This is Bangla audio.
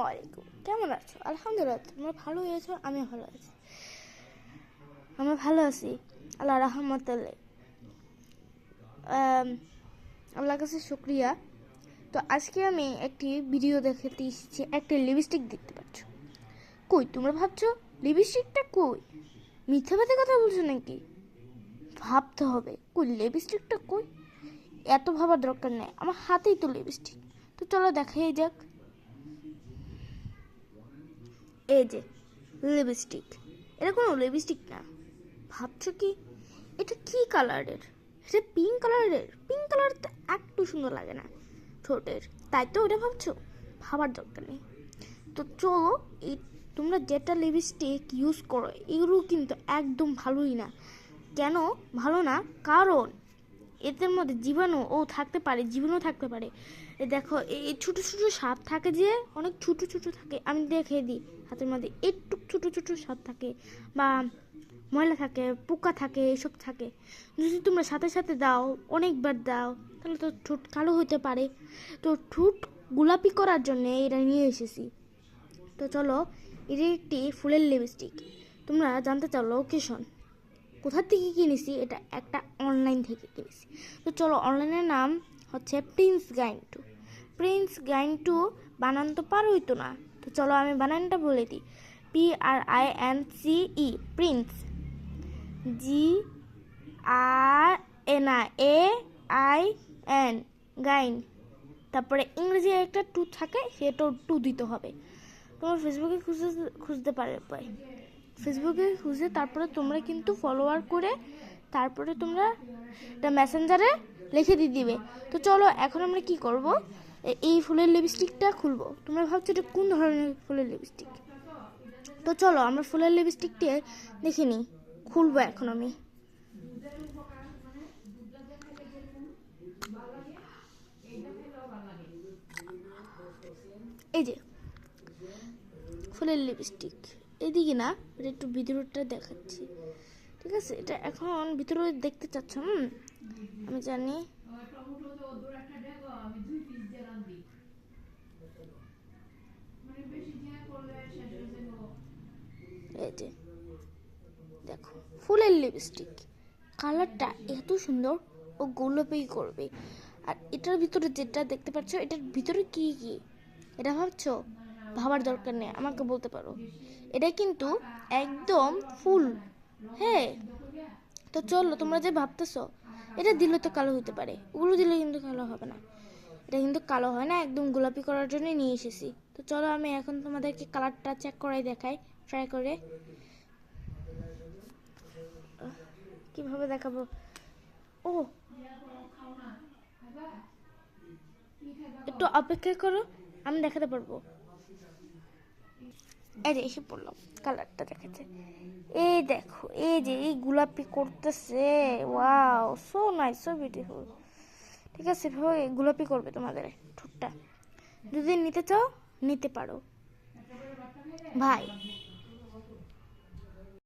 আসসালামু আলাইকুম, কেমন আছো? আলহামদুলিল্লাহ, তোমরা ভালো হয়েছো, আমি ভালো আছি। আমরা ভালো আছি আল্লাহ রহমতুল্লাহ। আল্লাহর কাছে শুক্রিয়া। তো আজকে আমি একটি ভিডিও দেখাতে এসেছি। একটা লিপস্টিক দেখতে পাচ্ছ। কই, তোমরা ভাবছো লিপস্টিকটা কই? মিথ্যাবাদী কথা বলছো নাকি? ভাবতে হবে, কই লিপস্টিকটা কই? এত ভাবার দরকার নেই, আমার হাতেই তো লিপস্টিক। তো চলো দেখাই যাক। এই যে লিপস্টিক, এটা কোনো লিপস্টিক না। ভাবছো কি এটা কি কালারের? এটা পিঙ্ক কালারের। পিঙ্ক কালার তো একটু সুন্দর লাগে না ঠোঁটের, তাই তো ওটা ভাবছো। ভাবার দরকার নেই। তো চলো, এই তোমরা যেটা লিপস্টিক ইউজ করো এগুলো কিন্তু একদম ভালোই না। কেন ভালো না? কারণ এদের মধ্যে জীবাণু থাকতে পারে। দেখো, এই ছোট ছোট সাপ থাকে, যে অনেক ছোট ছোট থাকে, আমি দেখে দিই হাতের মধ্যে একটু ছোট ছোট সাপ থাকে, বা ময়লা থাকে, পোকা থাকে, এসব থাকে। যদি তোমরা সাথে সাথে দাও, অনেকবার দাও, তাহলে তো ঠোঁট কালো হতে পারে। তো ঠোঁট গোলাপি করার জন্য এটা নিয়ে এসেছি। তো চলো, এটা একটি ফুলের লিপস্টিক। তোমরা জানতে চাও লোকেশন কোথা থেকে কিনেছি? এটা একটা অনলাইন থেকে কিনেছি। তো চলো, অনলাইনের নাম হচ্ছে প্রিন্স গাইন টু। বানান তো পারোই তো না। তো চলো আমি বানানটা বলে দিই। PRINCE, Prince. GRAIN, গাইন। তারপরে ইংরেজি একটা টু থাকে, সেটাও টু দিতে হবে। তোমার ফেসবুকে খুঁজতে পারবে। ফেসবুকে খুঁজে তারপরে তোমরা কিন্তু ফলোয়ার করে, তারপরে তোমরা এটা মেসেঞ্জারে লিখে দিয়ে দিবে। তো চলো, এখন আমরা কি করব, এই ফুলের লিপস্টিকটা খুলবো। তোমরা ভাবছো এটা কোন ধরনের ফুলের লিপস্টিক? তো চলো আমরা ফুলের লিপস্টিকটি দেখে নিই। খুলবো এখন আমি। এই যে ফুলের লিপস্টিক, এদিকে না, এটা একটু ভিতরটা দেখাচ্ছি। ঠিক আছে, এটা এখন ভিতরে দেখতে চাচ্ছ? আমি জানি। এই যে দেখো ফুলের লিপস্টিক, কালারটা এত সুন্দর, ও গোলাপি করবে। আর এটার ভিতরে যেটা দেখতে পাচ্ছ, এটার ভিতরে কি কি এটা ভাবছো? ভাবার দরকার নেই, আমাকে বলতে পারো। এটা কিন্তু একদম ফুল। হ্যাঁ, তো চলো, তোমরা যে ভাবতেছো এটা দিলে তো কালো হতে পারে, ওগুলো দিলে কিন্তু কালো হবে না। এটা কিন্তু কালো হয় না, একদম গোলাপি করার জন্য নিয়ে এসেছি। তো চলো আমি এখন তোমাদেরকে কালারটা চেক করাই দেখাই, ট্রাই করে। কিভাবে দেখাবো? ও, একটু অপেক্ষা করো, আমি দেখাতে পারবো। এই যে এসে পড়লাম, কালারটা দেখাচ্ছে। এই দেখো, এই যে এই গোলাপি করতেছে। Wow, so nice, so beautiful. ঠিক আছে, এভাবে গোলাপি করবে তোমাদের ঠোঁটটা। যদি নিতে চাও নিতে পারো ভাই।